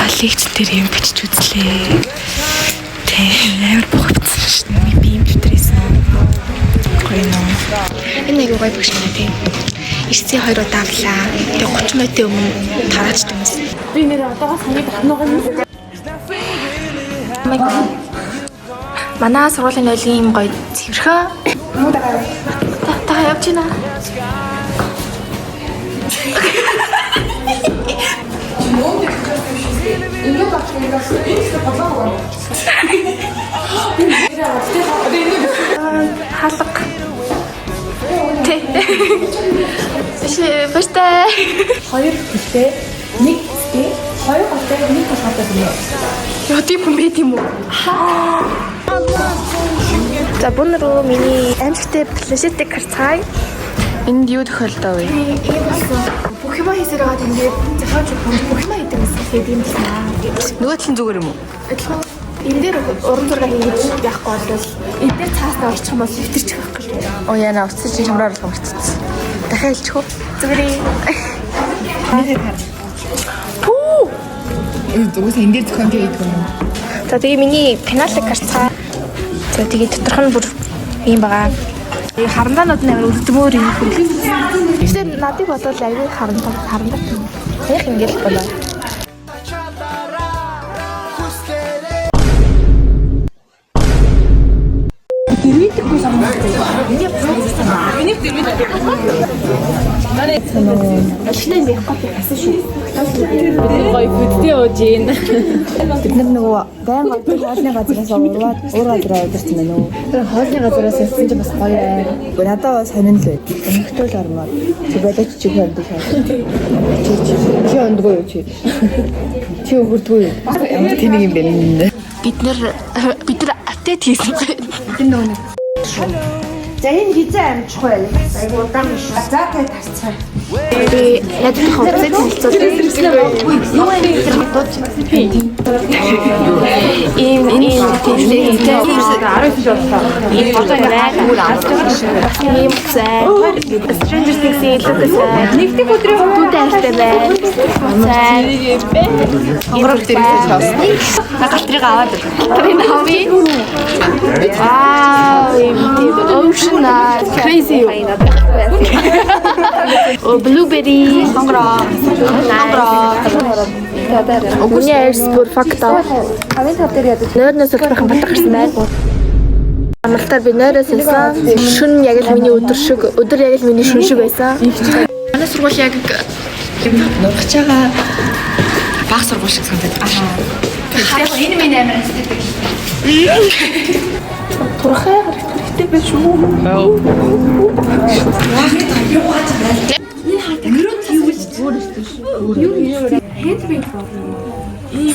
лекц дээр юм бичиж үзлээ. Тэ амар боховцсон шүү дээ. Би юм битрээсэн. Гоё нөө. Энэ нэг гоё багш байна тийм. Ирсэн 2 удаа авлаа. Тэгээ 30 минутын өмнө тараачд юмс. Би нэр одоогоос хамгийн батнуугаа юм. Манай сургуулийн нойлын юм гоё цэвэрхээ. Та явж байна. Халах. Тэ. Баштай. 2 гэлтэй 1 гэлтэй 2 галтай 1 галтай гэнэ. Яа тийм юм бэ тийм үү? За бун руу миний амжилттай плашетик харцгаая. Энд юу тохиолдоо вэ? Бүх юм хийсээр байгаа ингээд захаач бүх юм хийдэг гэсэн юм байна. Нөгөө талын зүгээр юм уу? Энэ дээр уран зураг хийж яахгүй бол энэ дээр цаастаа орчих юм бол хэвтэрчих байхгүй шүү. Оо яна уцсан чи хамраар болох марцсан. Дахиад хэлчих үү? Зүгээр. Пүү! Зүгээс энэ дээр зохион хийдэг юм. За тэгээ миний пеналик харцгаа. За тэгээ доторх нь бүр юм байгаа. Харандаанууд нь амар өлтмөр юм хөл. Тэгсэн надыг бодвол аягүй харандаа. Яг ингэж болоо. Дэрвэдэхгүй санагдав. Миний процесс. Миний дэрвэдэг. Манай ашигтай байх гэдэг асуу шүү. Гоё бүдтэй ууж ийн. Бид нөгөө дайм хоолны газраас ураад удирсан байна уу? Тэр хоолны газраас явсан чинь бас гоё аа. Гэхдээ надад сонин л байд. Өнөختөл армаар. Чи болооч чи хөндөг шаа. Чи өндгөө юу чи? Чи өгөрдгөө юу? Ямар тэнэг юм бэ? Бид нар апдейт хийсэн. Бид нөгөө за энэ хизээ амжих бай. Айгуу удаан биш. За тэ тарцгаа. Би ядчих хувцас хэлцүүлээ. Юу энэ дууд Ийм тэмцээтэй 19 жуултаа. ийм фото байна. Ийм зай. Stranger Things-ийн лугасаа. Нэгдүгээр өдрийн Түүдээ артай байна. Зай. Хонгороо дээрээс хоосон. Галтрыг аваад энэ хавь. Вау, ийм ocean crazy. Oh, blueberry, хонгороо. Огүний айрс бүр факта. Хамгийн тав дээр ядаж Нойрноос олбох батг гарсан байна. Амралтаар би нойроос илсэн. Шүн яг л миний өдөр яг л миний шүн шиг байсан. Манай сургууль яг нургаж байгаа баг сургууль шиг санагдаж байна. яг энэ минь амар хэвчдэг. турхай хэрэгтэй байх шүү. Хэдвээ ийм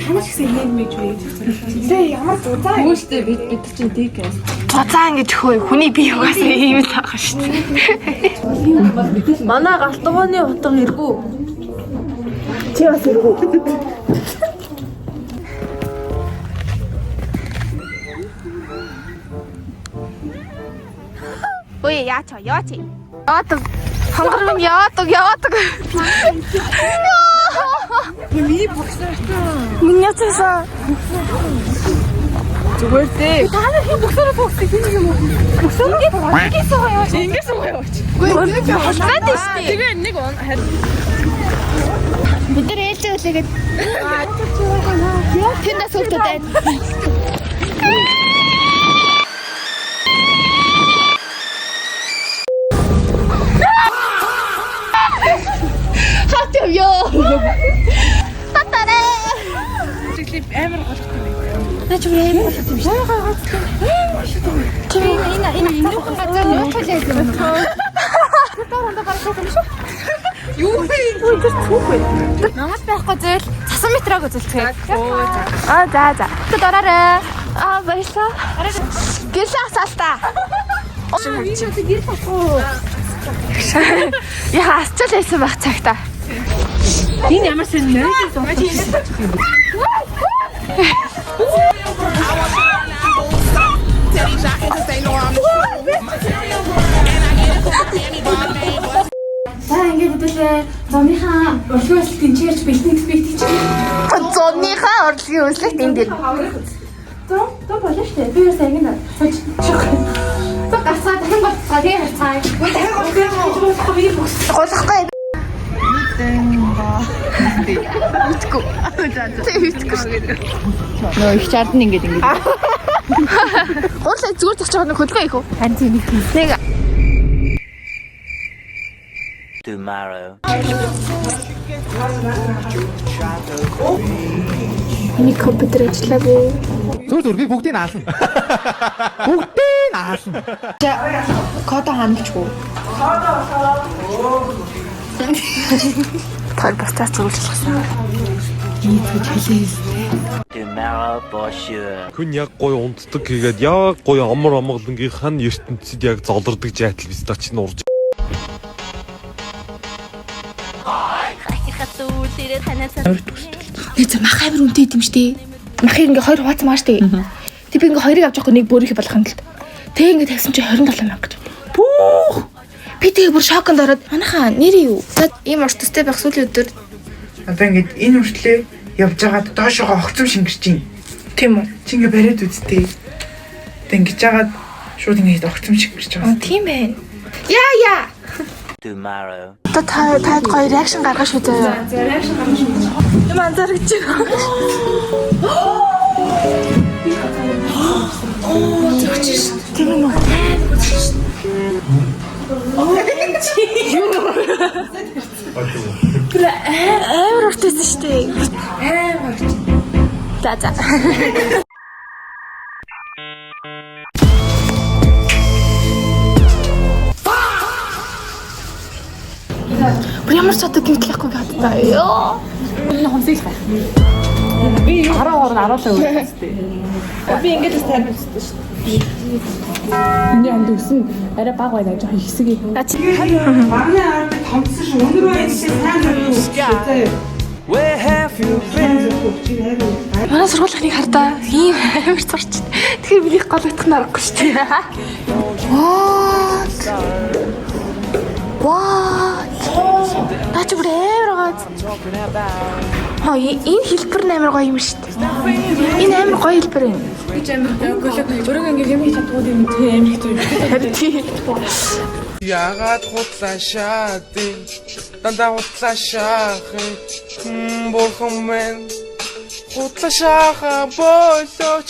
танаас ихсэн хэмэж байж байна. Тэ ямар зузаа юу штэ бид чинь дик яа. Цацаан гэж хөөе. Хүний бие угаасаа ийм л байгаа шүү дээ. Манай галтгооны утга эргүү. Чи бас эргүү. Ой, яач. Яадаг. Хонгор минь яадаг. Миний боксертай. Миний яцсан. зүгээр дээ. Та нар хин боксероо боксыг хийх юм уу? Боксероо суугаа яваач. Ингэ суугаа яваач. Үгүй холбоод шүү дээ. Тэгээ нэг харин Бид нар ээлж өглөөгээд тэндээс хөлтөд байна. Хат ёо. Татарэ. клип амар голтой байна. Начгүй амар болчих юм шиг. Энэ газар нууцлаа юм. Тааранда барах юм шүү. Юу вэ? Тэр цүхвэ. Намаас байхгүй зөөл цасан метрог үзүүлцгээе. За. Тэд ораарай. Баярлаа. Гэлээ асаалтаа. Гэр болохоо. Яа, асцал байсан байх цагта. Энэ ямар сэн нэрээс сууж За ингээд хэдүүлээ Зоныхаа урлагийн өсөлтийн чирч бэлтгэж бэлтгэж. Зонныхаа урлагийн өсөлт энэ дээр. Зөө болоо штэ. Би юу сайн гэнэ. Цааш. Зөө гацаа дахин болцгаа тий харцаа. Дахин Голохгүй. Үтгүү. Үтгүү. Нөө их чардан ингээд. Гурлаа зүгээр зогсож байгаа нэг хөдөлгөөн их үү? Харин тийм нэг. Tomorrow. Миний компьютер ажиллаагүй. Зүгээр би бүгдийг наална. Бүгдийг наална. Кодо хандчихгүй. Тэр бastаа зөвлөсөн. Tomorrow for sure. Хүн яг гоё унтдаг хийгээд яг гоё амар амгалангийнх нь ертөнцид яг золордог жайтал биз даа чинь урж. Нэг зам мах амир үнэтэй юм штэ. Махыг ингээ хоёр хуваацсан маа штэ. Тэг би ингээ хоёрыг авч явахгүй нэг бөөрийнхээ болох юм л та. Тэг ингээ тавьсан чи 27,000 гэж. Пүүх. Би тэгээ бүр шоконд ороод манайхаа нэр юу? За ийм уртастай байх сүүлийн өдөр Одоо ингээд энэ хүртлээ явж байгаад доошоо огцом шингэрч чинь. тийм үү? Чи ингээ бариад үзтээ. Тэг ингэж байгаад шууд ингээд огцом шингэрч байгаа. Тийм байна. Яа. Tomorrow. Одоо та гоё реакшн гаргаж шүү заяа. За реакшн гаргаж шүү. Юм анзаарч байна. Оо, зөвчш. Тийм үү? Амар уртайсан шүү дээ. Амар. За. Ямар ч одоо гимтлэхгүй гадтай. Ёо. Энэ хомсыг хаа. Би юу 10 орн 10-аа үлдээстэй. Би ингэж бас тайван үзтээ шүү дээ. Эний амд өсөн арай баг байна гэж хэсэг. Манай ард томцсон ш өнөр байсан сайн байна. Where have you been? Манай сургуулийн хардаа ийм амар зурч. Тэгэхээр миний гол утга нарахгүй шүү дээ. What? Наач бүр амар гоо. Энэ хэлбэр амар гоё юм шүү дээ. Энэ амар гоё хэлбэр юм. Би ч амар өөрөг ингэ юм чадгүй юм те амар хэцүү. Ягаад хутлаашаа дээ дандаа хутлаашаа бурхан минь хутлаашаа болооч